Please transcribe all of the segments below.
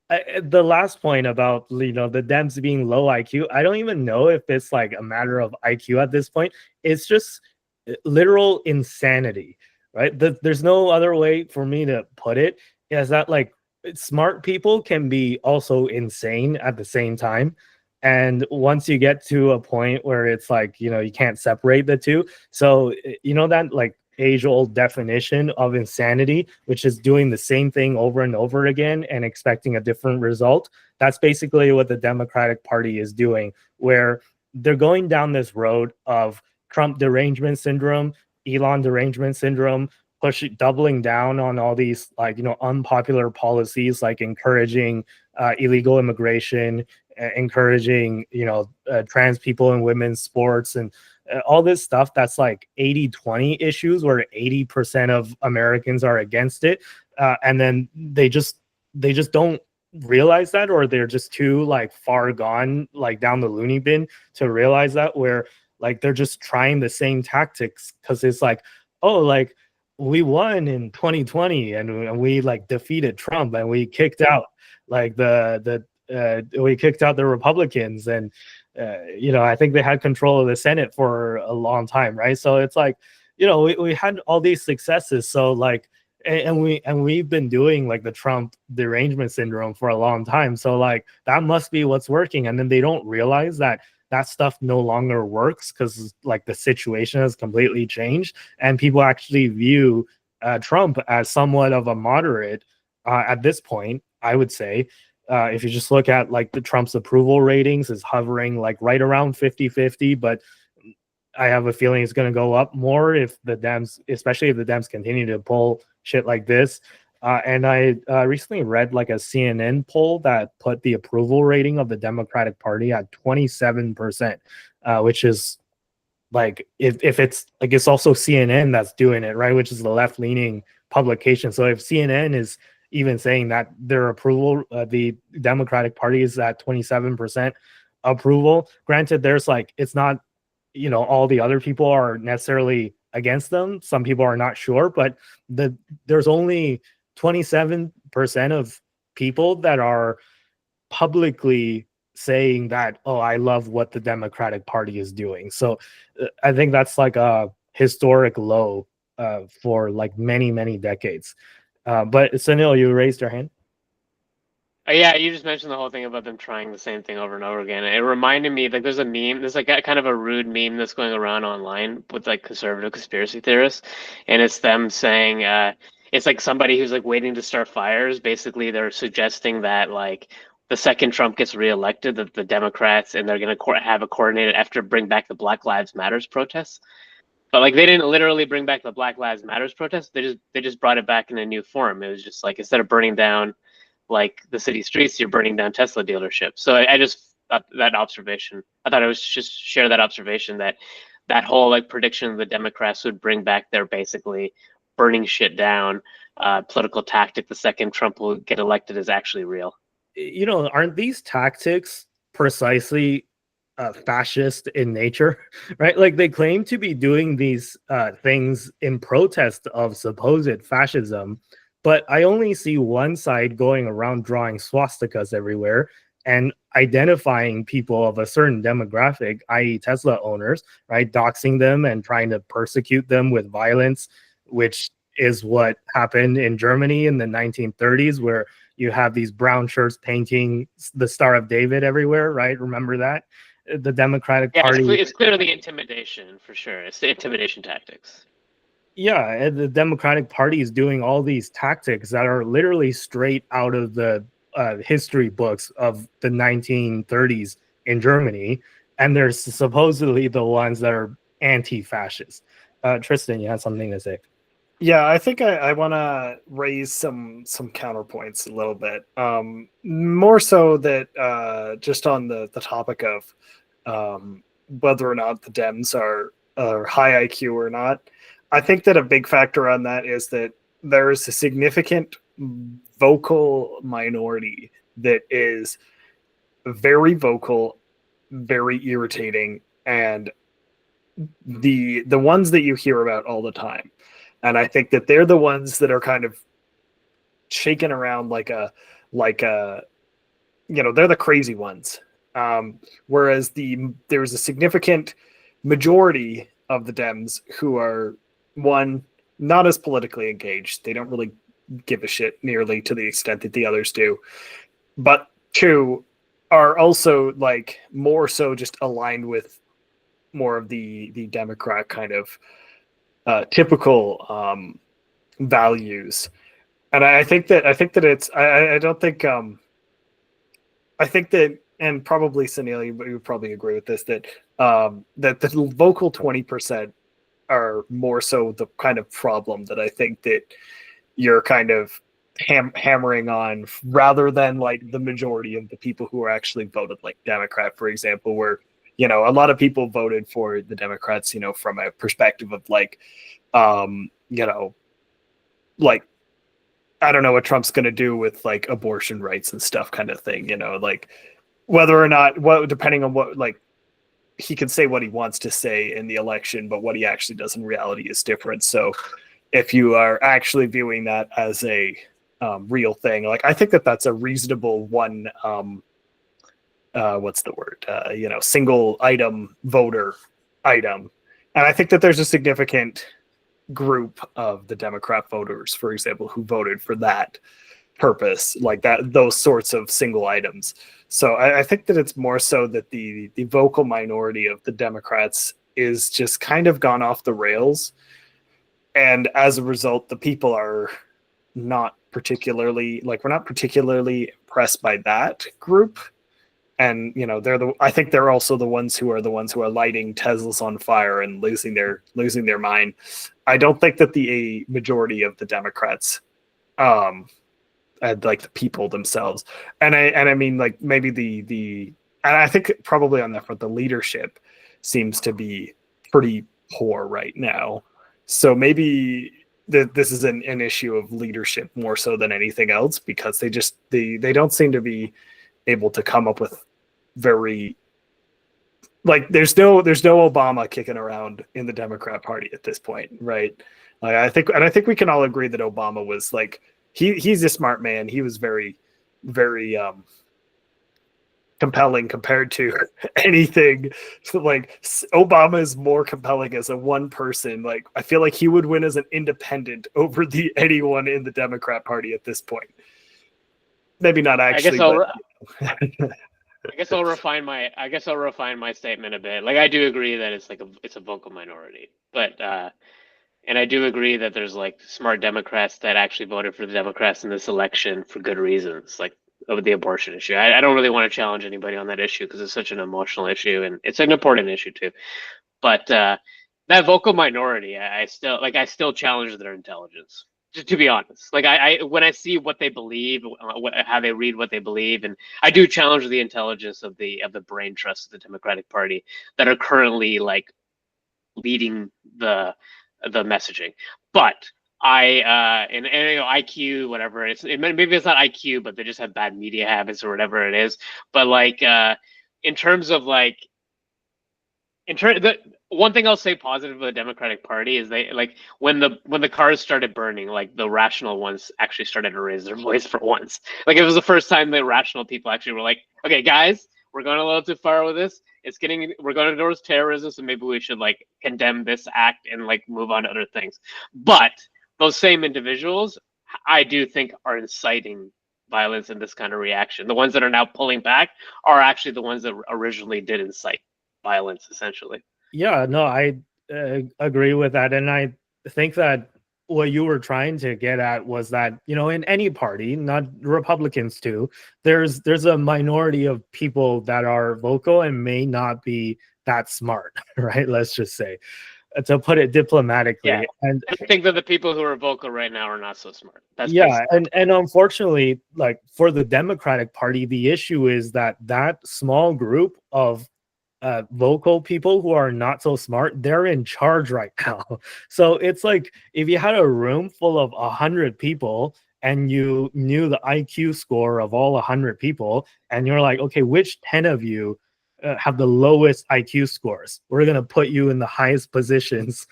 The last point about the Dems being low IQ, I don't even know if it's like a matter of IQ at this point. It's just literal insanity, right? There's no other way for me to put it. Is that like smart people can be also insane at the same time, and once you get to a point where it's like you can't separate the two, so that like age-old definition of insanity, which is doing the same thing over and over again and expecting a different result. That's basically what the Democratic Party is doing, where they're going down this road of Trump derangement syndrome, Elon derangement syndrome, doubling down on all these like unpopular policies like encouraging illegal immigration, encouraging trans people in women's sports, and all this stuff that's like 80-20 issues where 80% of Americans are against it, and then they just don't realize that, or they're just too like far gone like down the loony bin to realize that, where like they're just trying the same tactics because it's like, oh, like we won in 2020 and we like defeated Trump and we kicked out like we kicked out the Republicans, and I think they had control of the Senate for a long time, right? So it's like, we had all these successes, so like, and we've been doing like the Trump derangement syndrome for a long time, so like that must be what's working, and then they don't realize that stuff no longer works because like the situation has completely changed, and people actually view Trump as somewhat of a moderate at this point, I would say. If you just look at like the Trump's approval ratings is hovering like right around 50-50, but I have a feeling it's going to go up more if the Dems, especially if the Dems continue to pull shit like this. And I recently read like a CNN poll that put the approval rating of the Democratic Party at 27%, which is like, if it's like, it's also CNN that's doing it, right? Which is the left-leaning publication. So if CNN is even saying that their approval, the Democratic Party is at 27% approval, granted, there's like, it's not, all the other people are necessarily against them. Some people are not sure, but there's only 27% of people that are publicly saying that, oh, I love what the Democratic Party is doing. So I think that's like a historic low for like many, many decades. But Sunil, you raised your hand. Yeah, you just mentioned the whole thing about them trying the same thing over and over again. It reminded me, like, there's a meme, there's like a kind of a rude meme that's going around online with like conservative conspiracy theorists, and it's them saying, it's like somebody who's like waiting to start fires. Basically, they're suggesting that like the second Trump gets reelected, that the Democrats and they're going to have a coordinated effort to bring back the Black Lives Matters protests. But like they didn't literally bring back the Black Lives Matters protests. They just brought it back in a new form. It was just like, instead of burning down like the city streets, you're burning down Tesla dealerships. So I just thought that observation. I thought I was just share that observation that that whole like prediction of the Democrats would bring back their basically burning shit down political tactic the second Trump will get elected is actually real. Aren't these tactics precisely fascist in nature, right? Like they claim to be doing these things in protest of supposed fascism, but I only see one side going around drawing swastikas everywhere and identifying people of a certain demographic, i.e. Tesla owners, right? Doxing them and trying to persecute them with violence, which is what happened in Germany in the 1930s, where you have these brown shirts painting the Star of David everywhere, right? Remember that? The Democratic Yeah, Party. it's clearly intimidation for sure. It's the intimidation tactics. Yeah, and the Democratic Party is doing all these tactics that are literally straight out of the history books of the 1930s in Germany, and they're supposedly the ones that are anti-fascist. Tristan, you had something to say? Yeah, I think I want to raise some counterpoints a little bit. More so that just on the topic of whether or not the Dems are high IQ or not. I think that a big factor on that is that there is a significant vocal minority that is very vocal, very irritating, and the ones that you hear about all the time. And I think that they're the ones that are kind of shaken around like a they're the crazy ones. Whereas there's a significant majority of the Dems who are, one, not as politically engaged. They don't really give a shit nearly to the extent that the others do. But two, are also like more so just aligned with more of the Democrat kind of typical values. And I think that it's I don't think I think that, and probably Sunil, you would probably agree with this, that that the vocal 20% are more so the kind of problem that I think that you're kind of hammering on, rather than like the majority of the people who are actually voted like Democrat, for example, where a lot of people voted for the Democrats, from a perspective of like like I don't know what Trump's going to do with like abortion rights and stuff kind of thing, like whether or not, depending on what, like, he can say what he wants to say in the election, but what he actually does in reality is different. So if you are actually viewing that as a real thing, like, I think that that's a reasonable one, what's the word, single item voter item. And I think that there's a significant group of the Democrat voters, for example, who voted for that purpose, like that, those sorts of single items. So I think that it's more so that the vocal minority of the Democrats is just kind of gone off the rails. And as a result, the people are not particularly, like, we're not particularly impressed by that group. And I think they're also the ones who are lighting Teslas on fire and losing their mind. I don't think that the majority of the Democrats, like the people themselves, and I mean, like, maybe and I think probably on that front, the leadership seems to be pretty poor right now. So maybe this is an issue of leadership more so than anything else, because they don't seem to be able to come up with very, like, there's no Obama kicking around in the Democrat Party at this point, right? Like, I think we can all agree that Obama was like, he's a smart man. He was very, very compelling compared to anything. So, like, Obama is more compelling as a one person. Like, I feel like he would win as an independent over anyone in the Democrat Party at this point. Maybe not actually. I guess I'll refine my statement a bit. Like, I do agree that it's a vocal minority, but and I do agree that there's like smart Democrats that actually voted for the Democrats in this election for good reasons, like over the abortion issue. I don't really want to challenge anybody on that issue because it's such an emotional issue and it's an important issue too. But that vocal minority, I still challenge their intelligence. Just to be honest, like, I when I see what they believe, how they read what they believe, and I do challenge the intelligence of the brain trust of the Democratic Party that are currently like leading the messaging. But and IQ, whatever maybe it's not IQ, but they just have bad media habits or whatever it is. But like in terms of like the one thing I'll say positive of the Democratic Party is they, like, when the cars started burning, like, the rational ones actually started to raise their voice for once. Like, it was the first time the rational people actually were like, okay, guys, we're going a little too far with this. We're going towards terrorism, so maybe we should like condemn this act and like move on to other things. But those same individuals, I do think, are inciting violence in this kind of reaction. The ones that are now pulling back are actually the ones that originally did incite violence, essentially. Yeah, no, I agree with that. And I think that what you were trying to get at was that, in any party, not Republicans too, there's a minority of people that are vocal and may not be that smart, right? Let's just say, to put it diplomatically. Yeah. And I think that the people who are vocal right now are not so smart. That's and unfortunately, like, for the Democratic Party, the issue is that small group of vocal people who are not so smart, they're in charge right now. So it's like, if you had a room full of 100 people and you knew the IQ score of all 100 people, and you're like, okay, which 10 of you have the lowest IQ scores? We're going to put you in the highest positions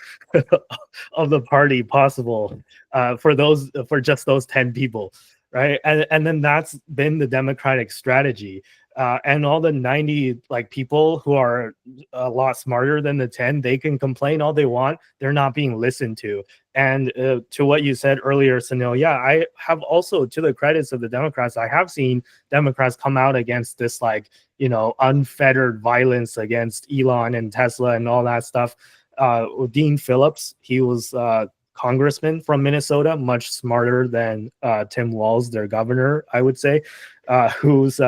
of the party possible for just those 10 people. right? And then that's been the Democratic strategy. And all the 90 like people who are a lot smarter than the 10, they can complain all they want. They're not being listened to. And to what you said earlier, Sunil, yeah, I have also, to the credits of the Democrats, I have seen Democrats come out against this, like, you know, unfettered violence against Elon and Tesla and all that stuff. Dean Phillips, he was congressman from Minnesota, much smarter than Tim Walz, their governor, I would say. Who's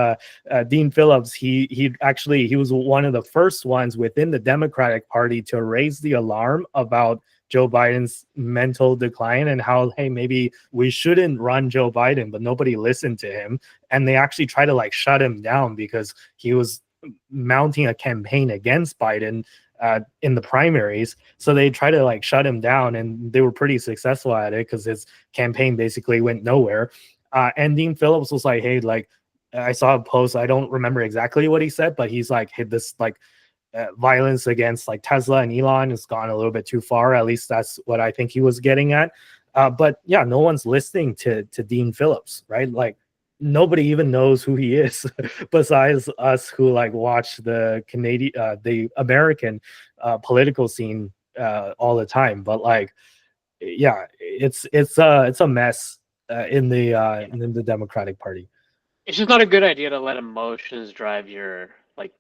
Dean Phillips? He was one of the first ones within the Democratic Party to raise the alarm about Joe Biden's mental decline and how, hey, maybe we shouldn't run Joe Biden, but nobody listened to him, and they actually try to like shut him down because he was mounting a campaign against Biden in the primaries. So they try to like shut him down, and they were pretty successful at it because his campaign basically went nowhere. And Dean Phillips was like, hey, like, I saw a post, I don't remember exactly what he said, but he's like, hey, this like violence against like Tesla and Elon has gone a little bit too far. At least that's what I think he was getting at. But yeah, no one's listening to Dean Phillips, right? Like, nobody even knows who he is besides us who like watch the the American political scene all the time. But like, yeah, it's a mess in the Democratic Party. It's just not a good idea to let emotions drive your, like,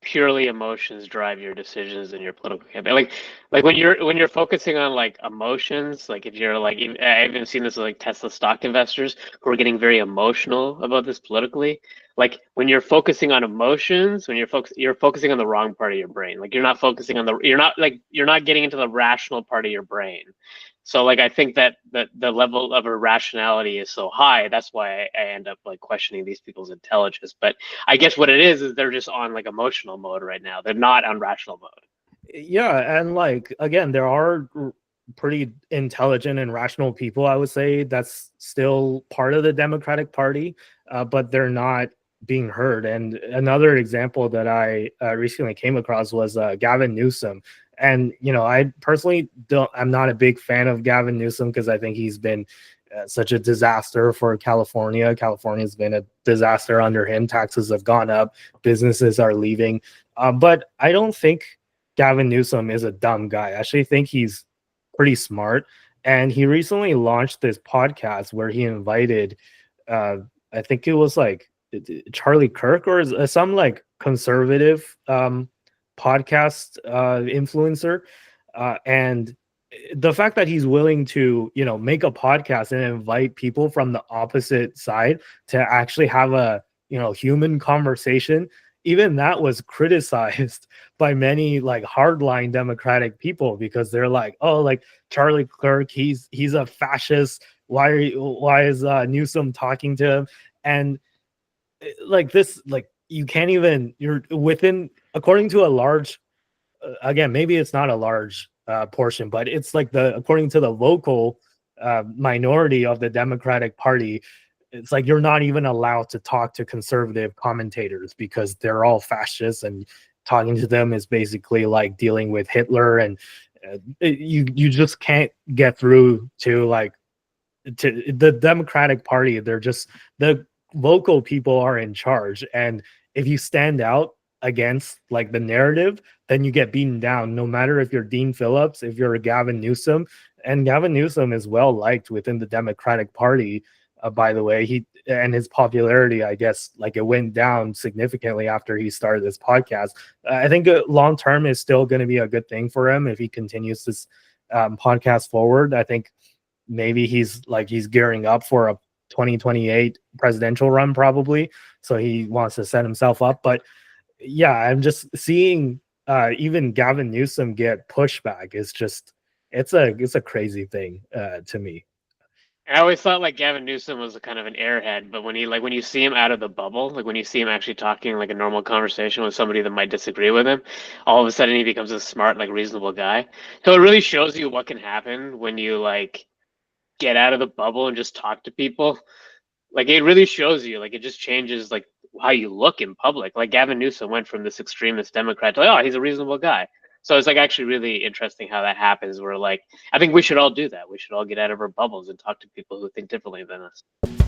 purely emotions drive your decisions in your political campaign. Like when you're focusing on like emotions, like if you're like, I've even seen this with like Tesla stock investors who are getting very emotional about this politically. Like when you're focusing on emotions, when you're focusing on the wrong part of your brain. Like you're not focusing on you're not getting into the rational part of your brain. So like I think that the level of irrationality is so high. That's why I end up like questioning these people's intelligence. But I guess what it is they're just on like emotional mode right now. They're not on rational mode. Yeah, and like again, there are pretty intelligent and rational people, I would say, that's still part of the Democratic Party, but they're not being heard. And another example that I recently came across was Gavin Newsom. And you know, I personally I'm not a big fan of Gavin Newsom because I think he's been such a disaster for California. California's been a disaster under him. Taxes have gone up, businesses are leaving. But I don't think Gavin Newsom is a dumb guy. I actually think he's pretty smart. And he recently launched this podcast where he invited, I think it was like Charlie Kirk or some like conservative podcast influencer. And the fact that he's willing to, you know, make a podcast and invite people from the opposite side to actually have a, you know, human conversation, even that was criticized by many like hardline Democratic people because they're like, oh, like Charlie Kirk, he's a fascist. Why is Newsom talking to him? And like this, like you can't even, you're within, according to a large, again, maybe it's not a large portion, but it's like according to the local minority of the Democratic Party, it's like you're not even allowed to talk to conservative commentators because they're all fascists, and talking to them is basically like dealing with Hitler, and you just can't get through to like to the Democratic Party. They're just, the local people are in charge, and if you stand out against like the narrative, then you get beaten down, no matter if you're Dean Phillips, if you're Gavin Newsom. And Gavin Newsom is well liked within the Democratic Party, by the way. His popularity, I guess, like it went down significantly after he started this podcast. I think long term is still going to be a good thing for him if he continues this podcast forward. I think maybe he's gearing up for a 2028 presidential run, probably, so he wants to set himself up. But yeah, I'm just seeing even Gavin Newsom get pushback. It's just, it's a crazy thing to me. I always thought like Gavin Newsom was a kind of an airhead, but when you see him out of the bubble, like when you see him actually talking like a normal conversation with somebody that might disagree with him, all of a sudden he becomes a smart, like reasonable guy. So it really shows you what can happen when you like get out of the bubble and just talk to people. Like it really shows you, like it just changes like how you look in public. Like Gavin Newsom went from this extremist Democrat to like, oh, he's a reasonable guy. So it's like actually really interesting how that happens. Where like I think we should all do that. We should all get out of our bubbles and talk to people who think differently than us.